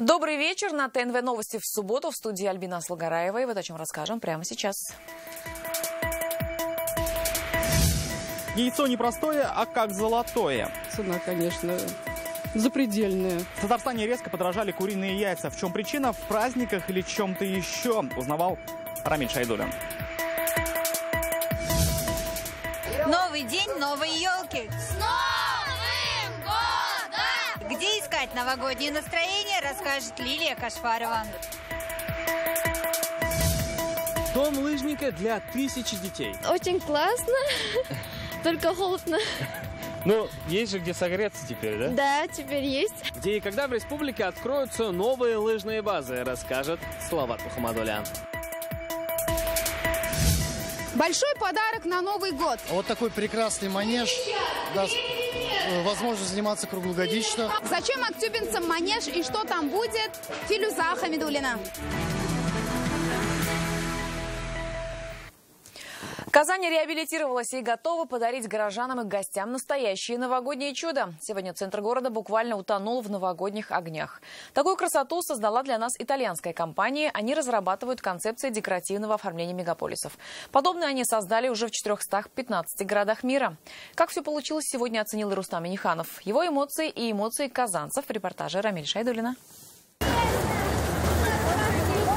Добрый вечер. На ТНВ новости в субботу. В студии Альбина Слугараева. И вот о чем расскажем прямо сейчас. Яйцо не простое, а как золотое. Цена, конечно, запредельная. В Татарстане резко подорожали куриные яйца. В чем причина? В праздниках или чем-то еще? Узнавал Рамиль Шайдулин. Новый день, новые елки. С Новым годом! Где искать новогоднее настроение, расскажет Лилия Кашфарова. Дом лыжника для 1000 детей. Очень классно, только холодно. Ну, есть же где согреться теперь, да? Да, теперь есть. Где и когда в республике откроются новые лыжные базы, расскажет Салават Мухаммадулян. Большой подарок на Новый год. Вот такой прекрасный манеж даст возможность заниматься круглогодично. Зачем актюбинцам манеж и что там будет? Филюза Хамидуллина. Казань реабилитировалась и готова подарить горожанам и гостям настоящее новогоднее чудо. Сегодня центр города буквально утонул в новогодних огнях. Такую красоту создала для нас итальянская компания. Они разрабатывают концепции декоративного оформления мегаполисов. Подобное они создали уже в 415 городах мира. Как все получилось, сегодня оценил Рустам Миниханов. Его эмоции и эмоции казанцев в репортаже Рамиль Шайдулина.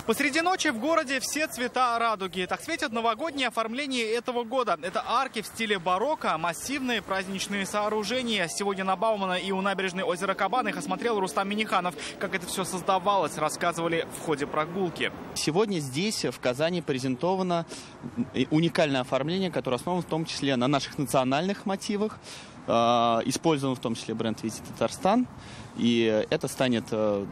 Посреди ночи в городе все цвета радуги. Так светят новогоднее оформление этого года. Это арки в стиле барокко, массивные праздничные сооружения. Сегодня на Баумана и у набережной озера Кабан их осмотрел Рустам Миниханов. Как это все создавалось, рассказывали в ходе прогулки. Сегодня здесь, в Казани, презентовано уникальное оформление, которое основано в том числе на наших национальных мотивах. Использован в том числе бренд «Визит Татарстан». И это станет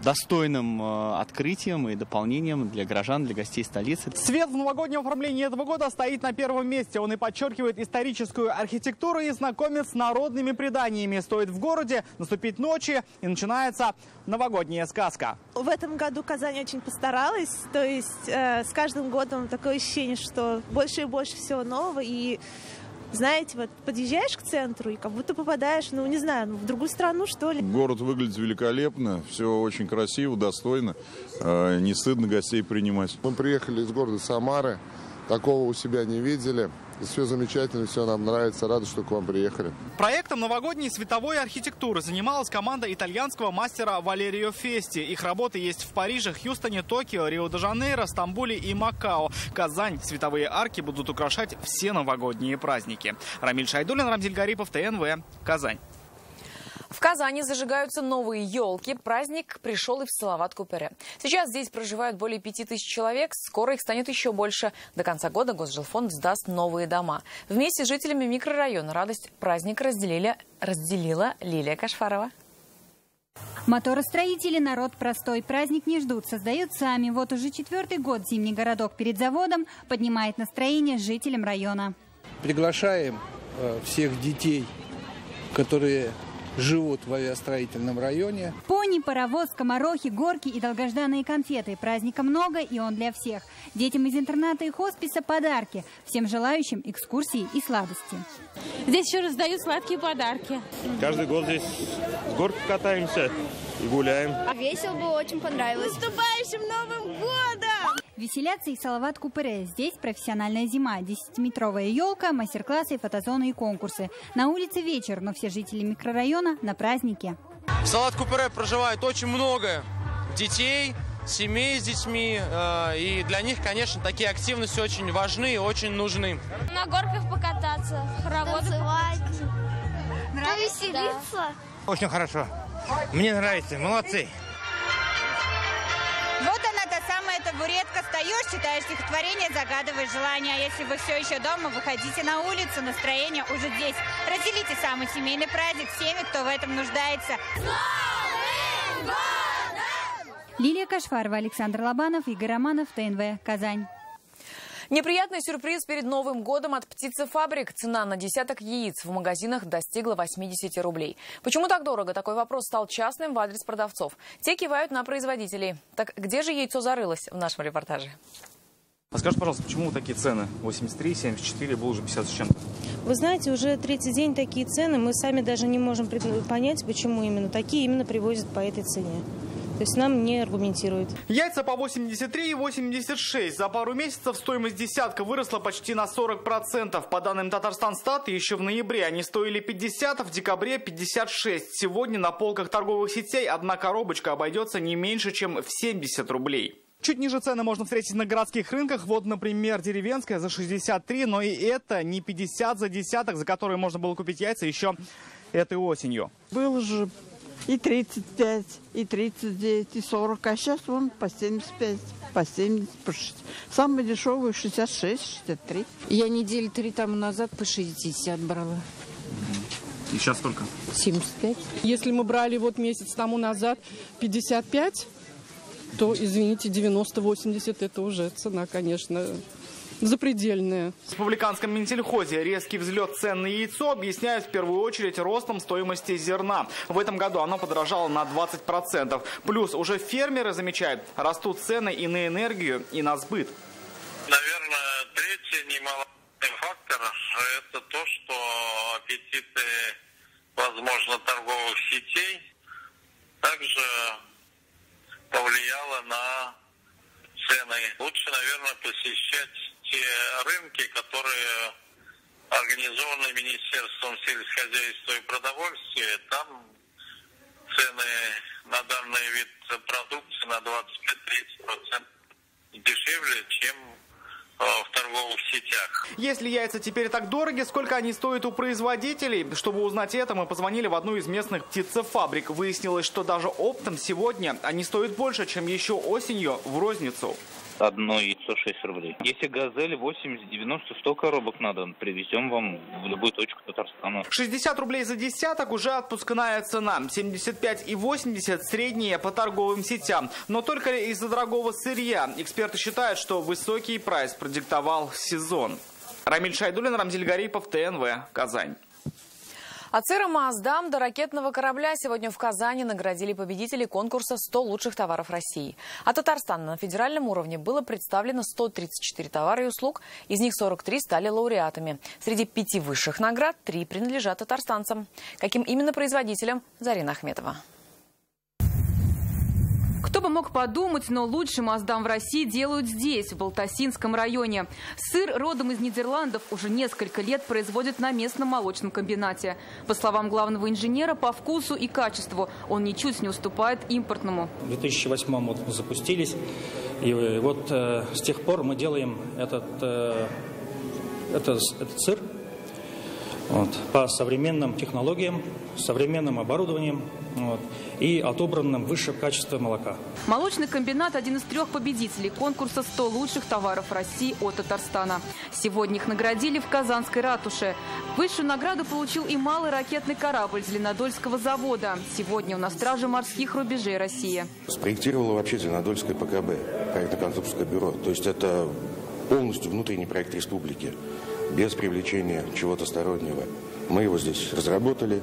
достойным открытием и дополнением для горожан, для гостей столицы. Свет в новогоднем оформлении этого года стоит на первом месте. Он и подчеркивает историческую архитектуру и знакомит с народными преданиями. Стоит в городе наступить ночи, и начинается новогодняя сказка. В этом году Казань очень постаралась. То есть с каждым годом такое ощущение, что больше и больше всего нового. И знаете, вот подъезжаешь к центру и как будто попадаешь, ну не знаю, в другую страну, что ли. Город выглядит великолепно, все очень красиво, достойно, не стыдно гостей принимать. Мы приехали из города Самары, такого у себя не видели. Все замечательно, все нам нравится, рады, что к вам приехали. Проектом новогодней световой архитектуры занималась команда итальянского мастера Валерио Фести. Их работы есть в Париже, Хьюстоне, Токио, Рио-де-Жанейро, Стамбуле и Макао. Казань. Световые арки будут украшать все новогодние праздники. Рамиль Шайдулин, Рамзиль Гарипов, ТНВ, Казань. В Казани зажигаются новые елки. Праздник пришел и в Салават-Купере. Сейчас здесь проживают более 5000 человек. Скоро их станет еще больше. До конца года Госжилфонд сдаст новые дома. Вместе с жителями микрорайона радость праздника разделила Лилия Кашфарова. Моторостроители народ простой. Праздник не ждут, создают сами. Вот уже 4-й год зимний городок перед заводом поднимает настроение жителям района. Приглашаем всех детей, которые живут в авиастроительном районе. Пони, паровоз, скоморохи, горки и долгожданные конфеты. Праздника много, и он для всех. Детям из интерната и хосписа подарки. Всем желающим экскурсии и сладости. Здесь еще раздают сладкие подарки. Каждый год здесь с горки катаемся и гуляем. Весело было, очень понравилось. С наступающим Новым годом! Веселятся и Салават-Купере. Здесь профессиональная зима. 10-метровая елка, мастер-классы, фотозоны и конкурсы. На улице вечер, но все жители микрорайона на празднике. В Салават-Купере проживает очень много детей, семей с детьми. И для них, конечно, такие активности очень важны и очень нужны. На горках покататься, танцевать, повеселиться. Да. Очень хорошо. Мне нравится. Молодцы. Вот она, та самая табуретка. Встаешь, читаешь стихотворение, загадываешь желание. А если вы все еще дома, выходите на улицу. Настроение уже здесь. Разделите самый семейный праздник с теми, кто в этом нуждается. С Новым годом! Лилия Кашфарова, Александр Лобанов, Игорь Романов, ТНВ, Казань. Неприятный сюрприз перед Новым годом от птицефабрик. Цена на десяток яиц в магазинах достигла 80 рублей. Почему так дорого? Такой вопрос стал частным в адрес продавцов. Те кивают на производителей. Так где же яйцо зарылось в нашем репортаже? А скажи, пожалуйста, почему такие цены? 83, 74, было уже 50 с чем-то. Вы знаете, уже 3-й день такие цены. Мы сами даже не можем понять, почему именно такие именно привозят по этой цене. То есть нам не аргументируют. Яйца по 83 и 86. За пару месяцев стоимость десятка выросла почти на 40%. По данным Татарстанстата, еще в ноябре они стоили 50, а в декабре 56. Сегодня на полках торговых сетей одна коробочка обойдется не меньше, чем в 70 рублей. Чуть ниже цены можно встретить на городских рынках. Вот, например, деревенская за 63, но и это не 50 за десяток, за которые можно было купить яйца еще этой осенью. Было же и 35, и 39, и 40, а сейчас вон по 75, по 70, по 60. Самые дешевые 66, 63. Я недели 3 тому назад по 60 брала. И сейчас сколько? 75. Если мы брали вот месяц тому назад 55, то, извините, 90-80 это уже цена, конечно, запредельная. В республиканском Минсельхозе резкий взлет цен на яйцо объясняют в первую очередь ростом стоимости зерна. В этом году оно подорожало на 20%. Плюс уже фермеры замечают, растут цены и на энергию, и на сбыт. Наверное, третий немаловажный фактор – это то, что аппетиты, возможно, торговых сетей также повлияло на цены. Лучше, наверное, посещать те рынки, которые организованы Министерством сельскохозяйства и продовольствия. Там цены на данный вид продукции на 25-30% дешевле, чем в торговых сетях. Если яйца теперь так дороги, сколько они стоят у производителей? Чтобы узнать это, мы позвонили в одну из местных птицефабрик. Выяснилось, что даже оптом сегодня они стоят больше, чем еще осенью в розницу. Одно яйцо 6 рублей. Если газель 80, 90, 100 коробок надо, привезем вам в любую точку Татарстана. 60 рублей за десяток уже отпускная цена. 75 и 80 средние по торговым сетям. Но только из-за дорогого сырья. Эксперты считают, что высокий прайс продиктовал сезон. Рамиль Шайдуллин, Рамзиль Гарипов, ТНВ, Казань. От сыра Маасдам до ракетного корабля сегодня в Казани наградили победителей конкурса «100 лучших товаров России». А Татарстана на федеральном уровне было представлено 134 товара и услуг, из них 43 стали лауреатами. Среди 5 высших наград 3 принадлежат татарстанцам. Каким именно производителям? Зарина Ахметова. Кто бы мог подумать, но лучший Маасдам в России делают здесь, в Балтасинском районе. Сыр родом из Нидерландов уже несколько лет производят на местном молочном комбинате. По словам главного инженера, по вкусу и качеству он ничуть не уступает импортному. В 2008 году мы запустились, и вот с тех пор мы делаем этот сыр по современным технологиям, современным оборудованием и отобранным высшего качества молока. Молочный комбинат – один из 3 победителей конкурса «100 лучших товаров России» от Татарстана. Сегодня их наградили в Казанской ратуше. Высшую награду получил и малый ракетный корабль Зеленодольского завода. Сегодня он на страже морских рубежей России. Спроектировало вообще Зеленодольское ПКБ, проектно-конструкторское бюро. То есть это полностью внутренний проект республики, без привлечения чего-то стороннего. Мы его здесь разработали,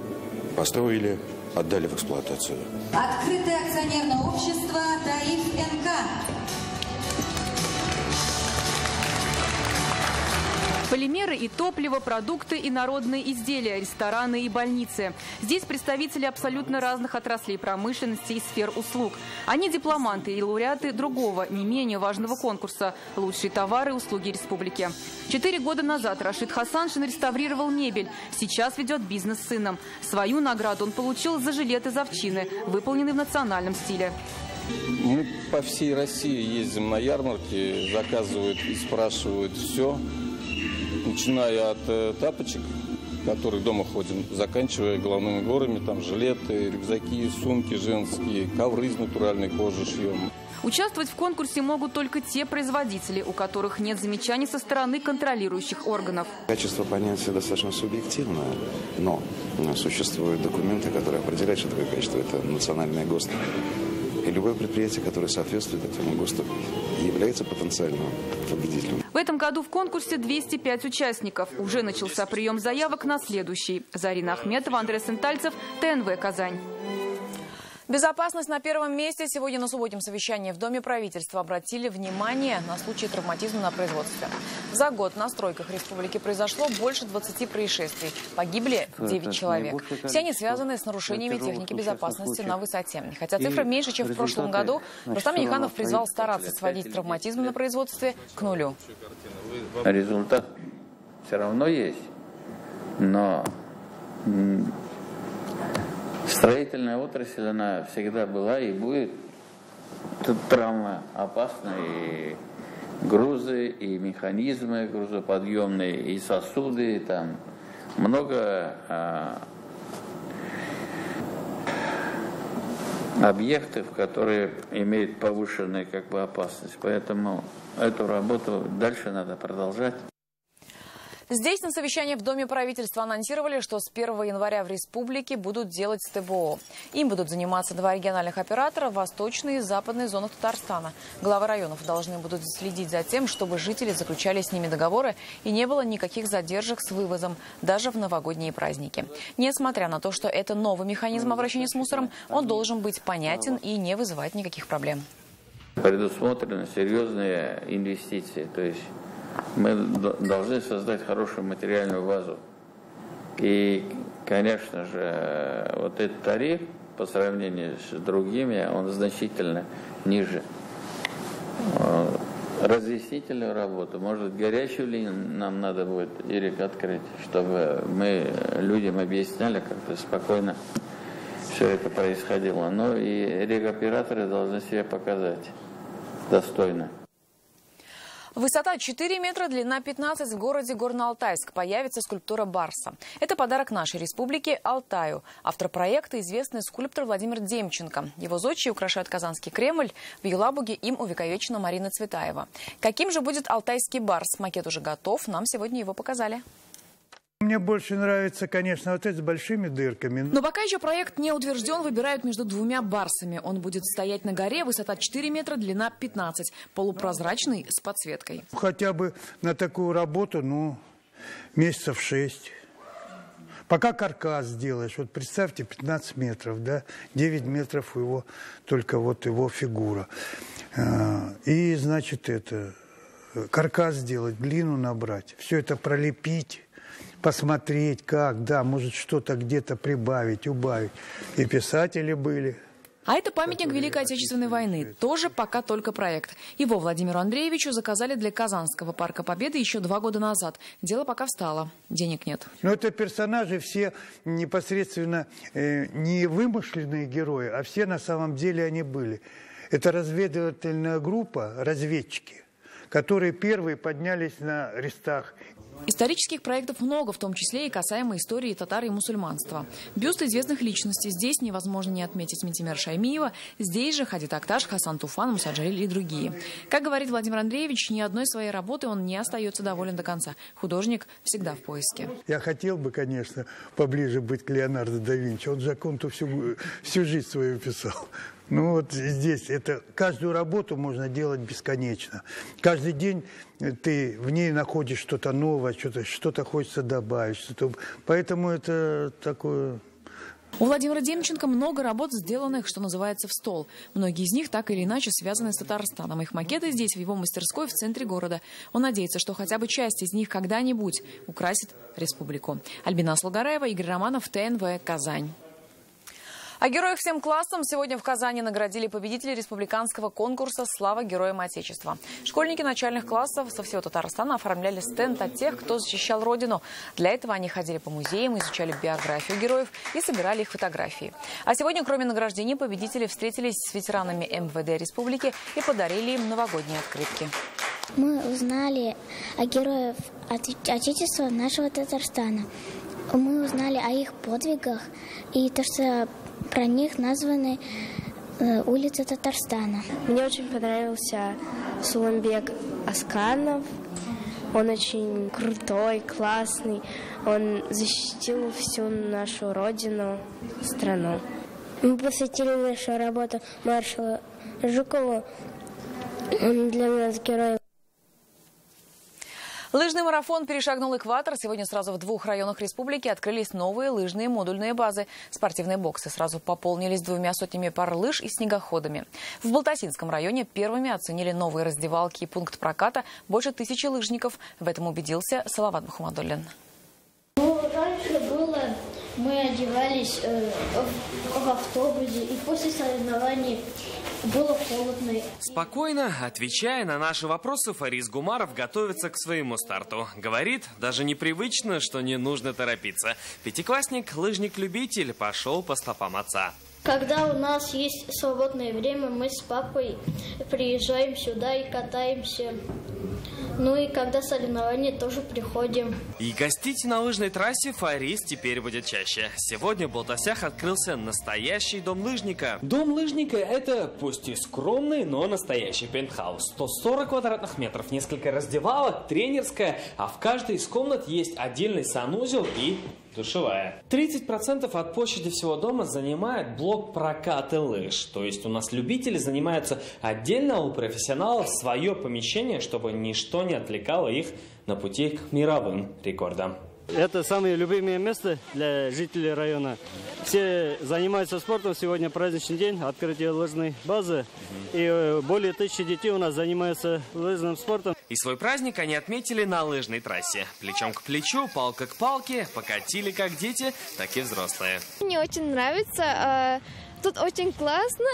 построили, отдали в эксплуатацию. Открытое акционерное общество «Таиф НК». Полимеры и топливо, продукты и народные изделия, рестораны и больницы. Здесь представители абсолютно разных отраслей промышленности и сфер услуг. Они дипломанты и лауреаты другого, не менее важного конкурса «Лучшие товары и услуги республики». 4 года назад Рашид Хасаншин реставрировал мебель. Сейчас ведет бизнес с сыном. Свою награду он получил за жилет из овчины, выполненный в национальном стиле. Мы по всей России ездим на ярмарки, заказывают и спрашивают все. Начиная от тапочек, которые дома ходим, заканчивая головными уборами, там жилеты, рюкзаки, сумки женские, ковры из натуральной кожи шьем. Участвовать в конкурсе могут только те производители, у которых нет замечаний со стороны контролирующих органов. Качество понятия достаточно субъективное, но существуют документы, которые определяют, что такое качество. Это национальные ГОСТы. И любое предприятие, которое соответствует этому ГОСТу, является потенциальным победителем. В этом году в конкурсе 205 участников. Уже начался прием заявок на следующий. Зарина Ахметова, Андрей Сентальцев, ТНВ, Казань. Безопасность на первом месте. Сегодня на субботнем совещании в Доме правительства обратили внимание на случаи травматизма на производстве. За год на стройках республики произошло больше 20 происшествий. Погибли 9 человек. Все они связаны с нарушениями техники безопасности на высоте. Хотя цифра меньше, чем в прошлом году, Рустам Минниханов призвал стараться сводить травматизм на производстве к нулю. Результат все равно есть, но строительная отрасль, она всегда была и будет травмоопасной. И грузы, и механизмы грузоподъемные, и сосуды, там много объектов, которые имеют повышенную опасность. Поэтому эту работу дальше надо продолжать. Здесь на совещании в Доме правительства анонсировали, что с 1 января в республике будут делать СТБО. Им будут заниматься 2 региональных оператора в восточной и западной зонах Татарстана. Главы районов должны будут следить за тем, чтобы жители заключали с ними договоры и не было никаких задержек с вывозом, даже в новогодние праздники. Несмотря на то, что это новый механизм обращения с мусором, он должен быть понятен и не вызывать никаких проблем. Предусмотрены серьезные инвестиции, то есть мы должны создать хорошую материальную базу. И, конечно же, вот этот тариф по сравнению с другими, он значительно ниже. Разъяснительную работу, может, горячую линию нам надо будет, Ирик, открыть, чтобы мы людям объясняли, как-то спокойно все это происходило. Но и регоператоры должны себя показать достойно. Высота 4 метра, длина 15 в городе Горно-Алтайск. Появится скульптура Барса. Это подарок нашей республике Алтаю. Автор проекта – известный скульптор Владимир Демченко. Его зодчие украшают Казанский Кремль. В Елабуге им увековечена Марина Цветаева. Каким же будет алтайский барс? Макет уже готов. Нам сегодня его показали. Мне больше нравится, конечно, вот это с большими дырками. Но пока еще проект не утвержден, выбирают между 2 барсами. Он будет стоять на горе, высота 4 метра, длина 15, полупрозрачный с подсветкой. Хотя бы на такую работу, месяцев 6. Пока каркас сделаешь, вот представьте, 15 метров, да, 9 метров его, только вот его фигура. И, значит, каркас сделать, глину набрать, все это пролепить. Посмотреть, как, да, может что-то где-то прибавить, убавить. И писатели были. А это памятник Великой Отечественной войны. Тоже пока только проект. Его Владимиру Андреевичу заказали для Казанского парка Победы еще 2 года назад. Дело пока встало. Денег нет. Но это персонажи все непосредственно не вымышленные герои, а все на самом деле они были. Это разведывательная группа, разведчики, которые первые поднялись на рестах. Исторических проектов много, в том числе и касаемо истории татар и мусульманства. Бюсты известных личностей. Здесь невозможно не отметить Ментимер Шаймиева. Здесь же Хади Такташ, Хасан Туфан, Муса Джалиль и другие. Как говорит Владимир Андреевич, ни одной своей работы он не остается доволен до конца. Художник всегда в поиске. Я хотел бы, конечно, поближе быть к Леонардо да Винчи. Он Джоконду всю жизнь свою писал. Ну вот здесь каждую работу можно делать бесконечно. Каждый день ты в ней находишь что-то новое, что-то хочется добавить. Поэтому это такое... У Владимира Демченко много работ, сделанных, что называется, в стол. Многие из них так или иначе связаны с Татарстаном. Их макеты здесь, в его мастерской, в центре города. Он надеется, что хотя бы часть из них когда-нибудь украсит республику. Альбина Слугараева, Игорь Романов, ТНВ, Казань. А героев всем классам сегодня в Казани наградили победителей республиканского конкурса «Слава героям Отечества». Школьники начальных классов со всего Татарстана оформляли стенд от тех, кто защищал Родину. Для этого они ходили по музеям, изучали биографию героев и собирали их фотографии. А сегодня, кроме награждений, победители встретились с ветеранами МВД республики и подарили им новогодние открытки. Мы узнали о героях Отечества нашего Татарстана. Мы узнали о их подвигах и то, что про них названы улицы Татарстана. Мне очень понравился Сулымбек Асканов. Он очень крутой, классный. Он защитил всю нашу родину, страну. Мы посвятили нашу работу маршалу Жукову. Он для нас герой. Лыжный марафон перешагнул экватор. Сегодня сразу в 2 районах республики открылись новые лыжные модульные базы. Спортивные боксы сразу пополнились 200 пар лыж и снегоходами. В Балтасинском районе первыми оценили новые раздевалки и пункт проката. Больше 1000 лыжников. В этом убедился Салават Мухаммадуллин. Раньше было, мы одевались в автобусе, и после соревнований было холодно. Спокойно, отвечая на наши вопросы, Фарис Гумаров готовится к своему старту. Говорит, даже непривычно, что не нужно торопиться. Пятиклассник, лыжник-любитель, пошел по стопам отца. Когда у нас есть свободное время, мы с папой приезжаем сюда и катаемся. Ну и когда соревнования, тоже приходим. И гостить на лыжной трассе Фарис теперь будет чаще. Сегодня в Балтасях открылся настоящий дом лыжника. Дом лыжника – это пусть и скромный, но настоящий пентхаус. 140 квадратных метров, несколько раздевалок, тренерская, а в каждой из комнат есть отдельный санузел и душевая. 30% от площади всего дома занимает блок проката лыж. То есть у нас любители занимаются отдельно, а у профессионалов свое помещение, чтобы ничто не отвлекало их на пути к мировым рекордам. Это самое любимое место для жителей района. Все занимаются спортом. Сегодня праздничный день, открытие лыжной базы. И более 1000 детей у нас занимаются лыжным спортом. И свой праздник они отметили на лыжной трассе. Плечом к плечу, палка к палке, покатили как дети, так и взрослые. Мне очень нравится. Тут очень классно.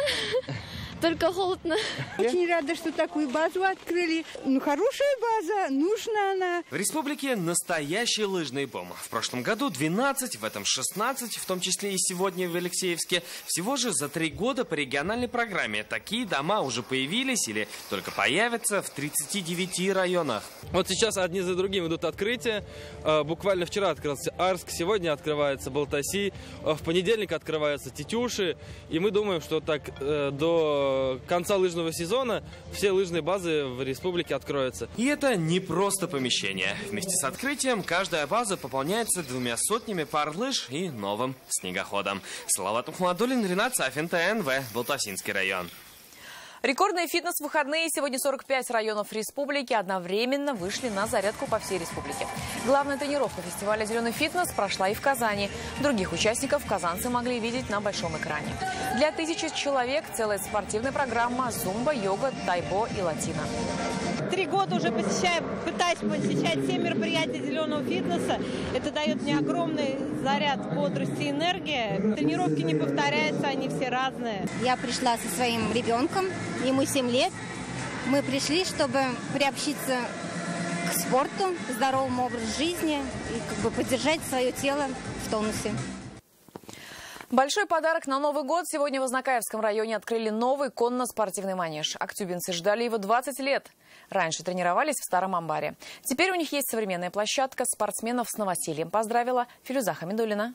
Только холодно. Очень рада, что такую базу открыли. Ну, хорошая база, нужна она. В республике настоящий лыжный бум. В прошлом году 12, в этом 16, в том числе и сегодня в Алексеевске. Всего же за 3 года по региональной программе такие дома уже появились или только появятся в 39 районах. Вот сейчас одни за другими идут открытия. Буквально вчера открылся Арск, сегодня открывается Балтаси, в понедельник открываются Тетюши. И мы думаем, что так до конца лыжного сезона все лыжные базы в республике откроются. И это не просто помещение. Вместе с открытием каждая база пополняется 200 пар лыж и новым снегоходом. Салават Мухаммадуллин, Ринат Сафин, ТНВ, Балтасинский район. Рекордные фитнес-выходные. Сегодня 45 районов республики одновременно вышли на зарядку по всей республике. Главная тренировка фестиваля «Зеленый фитнес» прошла и в Казани. Других участников казанцы могли видеть на большом экране. Для 1000 человек целая спортивная программа зумба, йога, тайбо и латино. 3 года уже пытаюсь посещать все мероприятия зеленого фитнеса. Это дает мне огромный заряд бодрости и энергии. Тренировки не повторяются, они все разные. Я пришла со своим ребенком, ему 7 лет. Мы пришли, чтобы приобщиться к спорту, здоровому образу жизни и поддержать свое тело в тонусе. Большой подарок на Новый год. Сегодня в Азнакаевском районе открыли новый конно-спортивный манеж. Актюбинцы ждали его 20 лет. Раньше тренировались в старом амбаре. Теперь у них есть современная площадка. Спортсменов с новосельем поздравила Филюза Хамидуллина.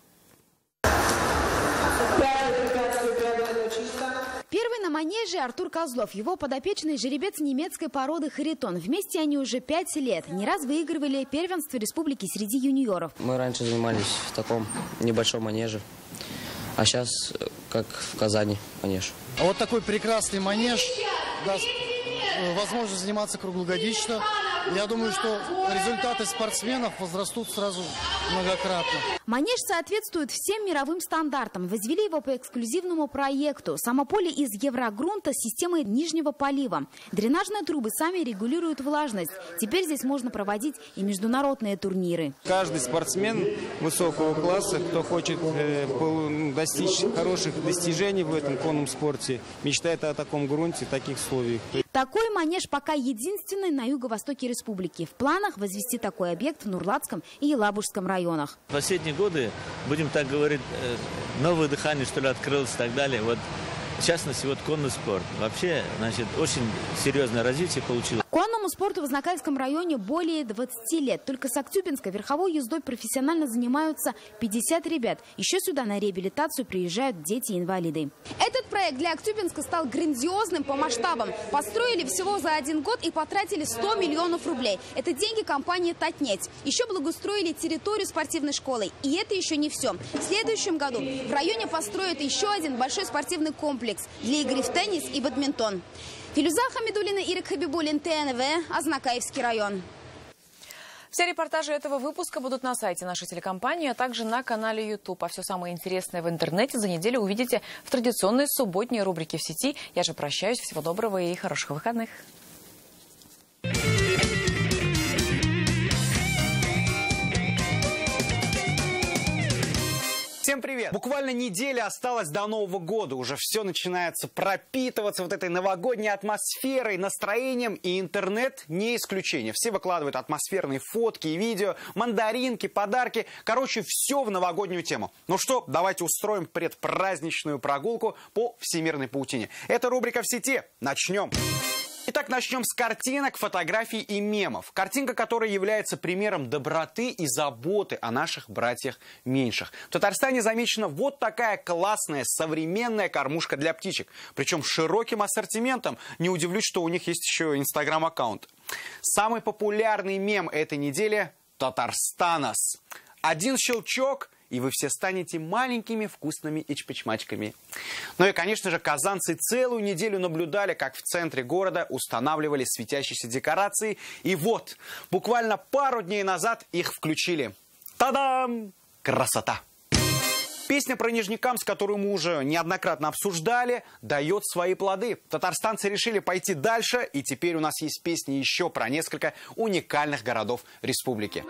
Первый на манеже Артур Козлов. Его подопечный жеребец немецкой породы Харитон. Вместе они уже 5 лет. Не раз выигрывали первенство республики среди юниоров. Мы раньше занимались в таком небольшом манеже. А сейчас, как в Казани, манеж. А вот такой прекрасный манеж даст возможность заниматься круглогодично. Я думаю, что результаты спортсменов возрастут сразу многократно. Манеж соответствует всем мировым стандартам. Возвели его по эксклюзивному проекту. Само поле из еврогрунта с системой нижнего полива. Дренажные трубы сами регулируют влажность. Теперь здесь можно проводить и международные турниры. Каждый спортсмен высокого класса, кто хочет достичь хороших достижений в этом конном спорте, мечтает о таком грунте, таких условиях. Такой манеж пока единственный на юго-востоке республики. В планах возвести такой объект в Нурлатском и Елабужском районах. В последние годы, будем так говорить, новое дыхание, что ли, открылось и так далее. Вот, в частности, вот конный спорт. Вообще, значит, очень серьезное развитие получилось. Конному спорту в Азнакаевском районе более 20 лет. Только с Актюбинска верховой ездой профессионально занимаются 50 ребят. Еще сюда на реабилитацию приезжают дети-инвалиды. Этот проект для Актюбинска стал грандиозным по масштабам. Построили всего за 1 год и потратили 100 миллионов рублей. Это деньги компании «Татнеть». Еще благоустроили территорию спортивной школы. И это еще не все. В следующем году в районе построят еще один большой спортивный комплекс для игры в теннис и бадминтон. Филюза Хамидуллина, Ирик Хабибуллин, ТНВ, Азнакаевский район. Все репортажи этого выпуска будут на сайте нашей телекомпании, а также на канале YouTube. А все самое интересное в интернете за неделю увидите в традиционной субботней рубрике «В сети». Я же прощаюсь. Всего доброго и хороших выходных. Всем привет! Буквально неделя осталась до Нового года. Уже все начинается пропитываться вот этой новогодней атмосферой, настроением, и интернет не исключение. Все выкладывают атмосферные фотки и видео, мандаринки, подарки. Короче, все в новогоднюю тему. Ну что, давайте устроим предпраздничную прогулку по всемирной паутине. Это рубрика «В сети». Начнем! Итак, начнем с картинок, фотографий и мемов. Картинка, которая является примером доброты и заботы о наших братьях меньших. В Татарстане замечена вот такая классная современная кормушка для птичек. Причем с широким ассортиментом. Не удивлюсь, что у них есть еще инстаграм-аккаунт. Самый популярный мем этой недели – Татарстанас. Один щелчок – и вы все станете маленькими вкусными ичпочмачками. Ну и, конечно же, казанцы целую неделю наблюдали, как в центре города устанавливали светящиеся декорации. И вот, буквально пару дней назад их включили. Та-дам! Красота! Песня про Нижнекамск, которую мы уже неоднократно обсуждали, дает свои плоды. Татарстанцы решили пойти дальше, и теперь у нас есть песни еще про несколько уникальных городов республики.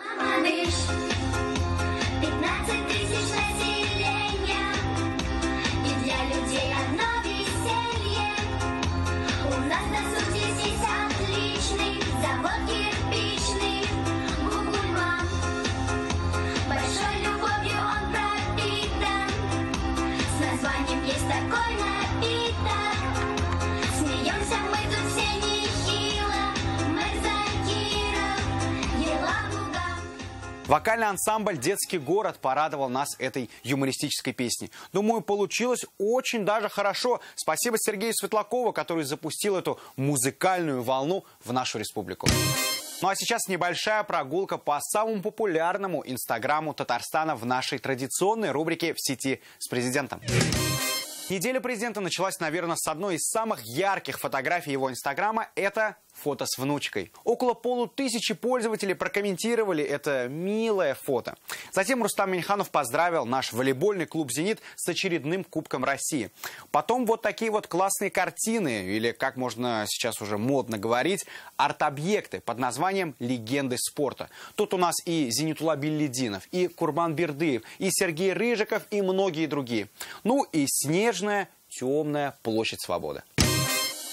Вокальный ансамбль «Детский город» порадовал нас этой юмористической песней. Думаю, получилось очень даже хорошо. Спасибо Сергею Светлакову, который запустил эту музыкальную волну в нашу республику. Ну а сейчас небольшая прогулка по самому популярному инстаграму Татарстана в нашей традиционной рубрике «В сети с президентом». Неделя президента началась, наверное, с одной из самых ярких фотографий его инстаграма. Это фото с внучкой. Около 500 пользователей прокомментировали это милое фото. Затем Рустам Минниханов поздравил наш волейбольный клуб «Зенит» с очередным Кубком России. Потом вот такие вот классные картины, или, как можно сейчас уже модно говорить, арт-объекты под названием «Легенды спорта». Тут у нас и Зенитулла Беллидинов, и Курбан Бердыев, и Сергей Рыжиков, и многие другие. Ну и снежная, темная площадь Свободы.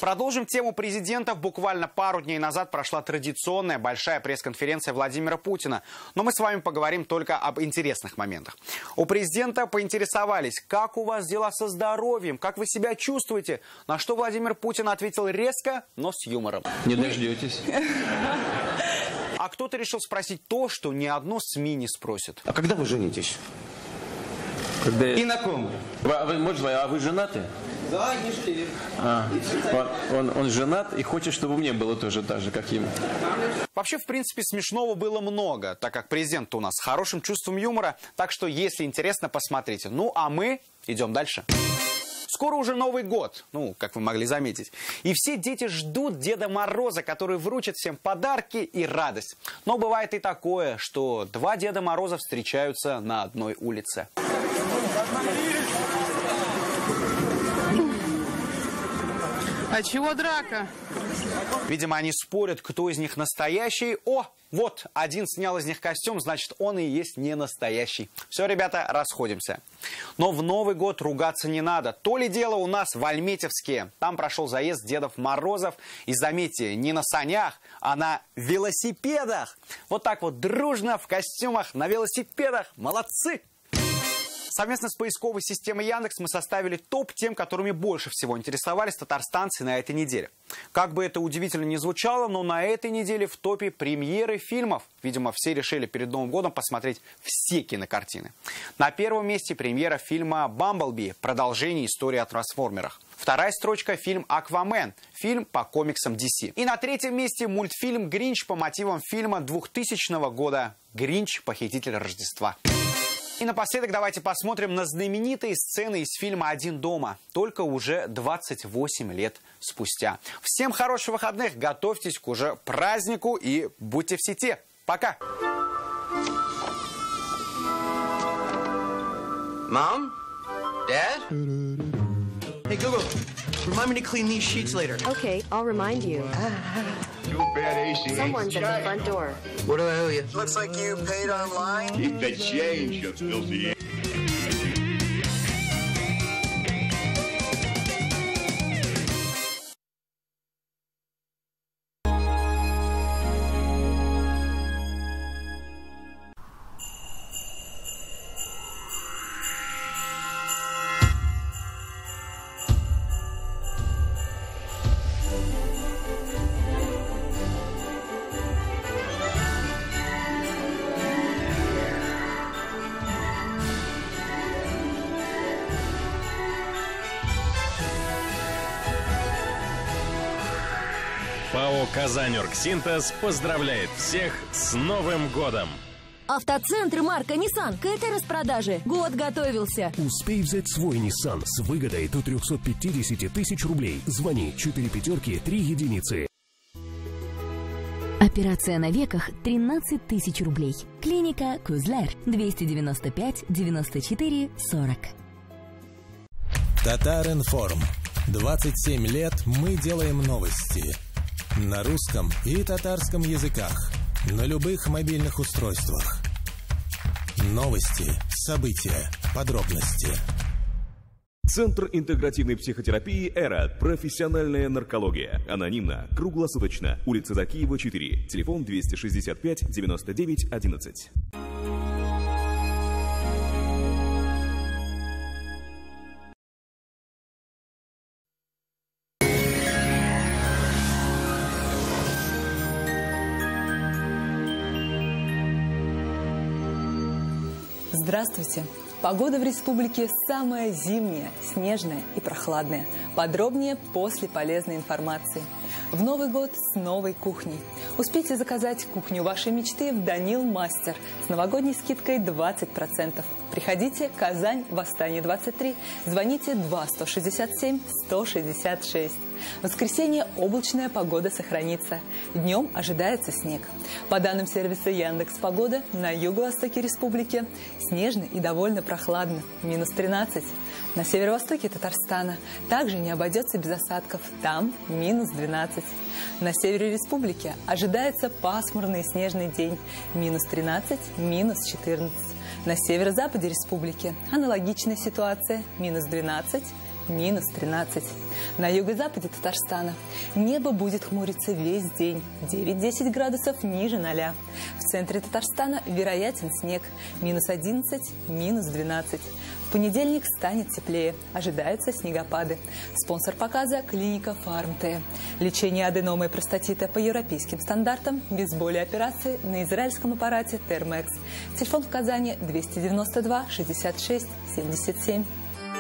Продолжим тему президента. Буквально пару дней назад прошла традиционная большая пресс-конференция Владимира Путина. Но мы с вами поговорим только об интересных моментах. У президента поинтересовались, как у вас дела со здоровьем, как вы себя чувствуете. На что Владимир Путин ответил резко, но с юмором. Не дождетесь. А кто-то решил спросить то, что ни одно СМИ не спросит. А когда вы женитесь? И на ком? А вы женаты? Да, не жалею. Он женат и хочет, чтобы мне было тоже так же, как ему. Вообще, в принципе, смешного было много, так как президент у нас с хорошим чувством юмора. Так что, если интересно, посмотрите. Ну, а мы идем дальше. Скоро уже Новый год, ну, как вы могли заметить. И все дети ждут Деда Мороза, который вручит всем подарки и радость. Но бывает и такое, что два Деда Мороза встречаются на одной улице. А чего драка? Видимо, они спорят, кто из них настоящий. О, вот, один снял из них костюм, значит, он и есть не настоящий. Все, ребята, расходимся. Но в Новый год ругаться не надо. То ли дело у нас в Альметьевске. Там прошел заезд Дедов Морозов. И заметьте, не на санях, а на велосипедах. Вот так вот дружно в костюмах на велосипедах. Молодцы! Совместно с поисковой системой Яндекс мы составили топ тем, которыми больше всего интересовались татарстанцы на этой неделе. Как бы это удивительно ни звучало, но на этой неделе в топе премьеры фильмов. Видимо, все решили перед Новым годом посмотреть все кинокартины. На первом месте премьера фильма «Бамблби», продолжение истории о трансформерах. Вторая строчка – фильм «Аквамен», фильм по комиксам DC. И на третьем месте мультфильм «Гринч» по мотивам фильма 2000 года «Гринч. Похититель Рождества». И напоследок давайте посмотрим на знаменитые сцены из фильма «Один дома», только уже 28 лет спустя. Всем хороших выходных, готовьтесь к уже празднику и будьте в сети. Пока! Mom? Dad? Hey, Google, remind me to clean these sheets later. Okay, I'll remind you. Too bad AC. Someone's at the front door. What do I owe you? Looks like you paid online. Keep the change, you filthy. ПАО «Казань-Оргсинтез» поздравляет всех с Новым годом! Автоцентр марка Nissan к этой распродаже год готовился. Успей взять свой Nissan с выгодой до 350 тысяч рублей. Звони 4 пятерки 3 единицы. Операция на веках 13 тысяч рублей. Клиника Кузлер 295 94 40. Татаринформ. 27 лет мы делаем новости. На русском и татарском языках. На любых мобильных устройствах. Новости, события, подробности. Центр интегративной психотерапии «Эра». Профессиональная наркология. Анонимно, круглосуточно. Улица Закиева, 4. Телефон 265 99 11. Здравствуйте! Погода в республике самая зимняя, снежная и прохладная. Подробнее после полезной информации. В Новый год с новой кухней. Успейте заказать кухню вашей мечты в Данил Мастер с новогодней скидкой 20%. Приходите, Казань, Восстание 23. Звоните 2-167-166. В воскресенье облачная погода сохранится. Днем ожидается снег. По данным сервиса Яндекс.Погода, на юго-востоке республики снежно и довольно прохладно. Минус 13. На северо-востоке Татарстана также не обойдется без осадков. Там минус 12. На севере республики ожидается пасмурный и снежный день. Минус 13, минус 14. На северо-западе республики аналогичная ситуация. Минус 12, минус 13. На юго-западе Татарстана небо будет хмуриться весь день. 9-10 градусов ниже 0. В центре Татарстана вероятен снег. Минус 11, минус 12. В понедельник станет теплее. Ожидаются снегопады. Спонсор показа – клиника Фарм-Т. Лечение аденомы и простатита по европейским стандартам. Без боли операции на израильском аппарате Термекс. Телефон в Казани 292 66 77.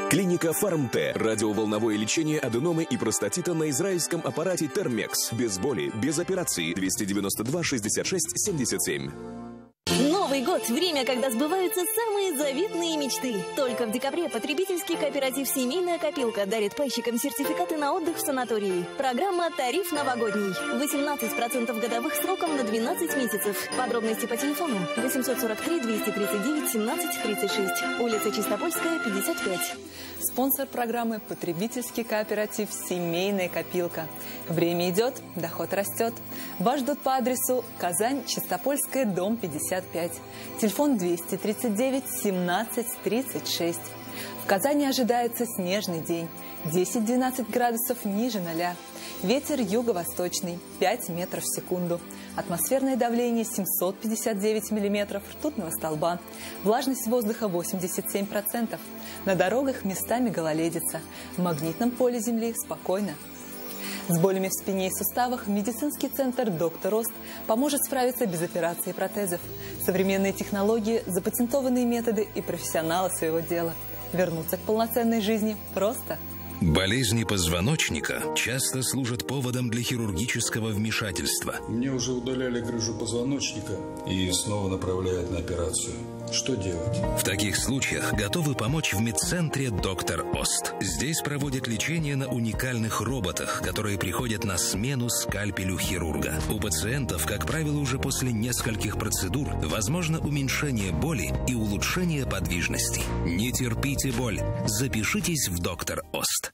Клиника Фарм-Т. Радиоволновое лечение аденомы и простатита на израильском аппарате Термекс. Без боли, без операции. 292 66 77. Новый год – время, когда сбываются самые заветные мечты. Только в декабре потребительский кооператив «Семейная копилка» дарит пайщикам сертификаты на отдых в санатории. Программа «Тариф новогодний». 18% годовых сроком на 12 месяцев. Подробности по телефону 843 239 17 36. Улица Чистопольская, 55. Спонсор программы – потребительский кооператив «Семейная копилка». Время идет, доход растет. Вас ждут по адресу Казань, Чистопольская, дом 55. Телефон 239 17 36. В Казани ожидается снежный день. 10-12 градусов ниже 0. Ветер юго-восточный 5 метров в секунду. Атмосферное давление 759 миллиметров ртутного столба. Влажность воздуха 87%. На дорогах местами гололедица. В магнитном поле Земли спокойно. С болями в спине и суставах медицинский центр «Доктор Рост» поможет справиться без операции и протезов. Современные технологии, запатентованные методы и профессионалы своего дела. Вернуться к полноценной жизни просто. Болезни позвоночника часто служат поводом для хирургического вмешательства. Мне уже удаляли грыжу позвоночника и снова направляют на операцию. Что делать? В таких случаях готовы помочь в медцентре «Доктор Ост». Здесь проводят лечение на уникальных роботах, которые приходят на смену скальпелю хирурга. У пациентов, как правило, уже после нескольких процедур возможно уменьшение боли и улучшение подвижности. Не терпите боль. Запишитесь в «Доктор Ост».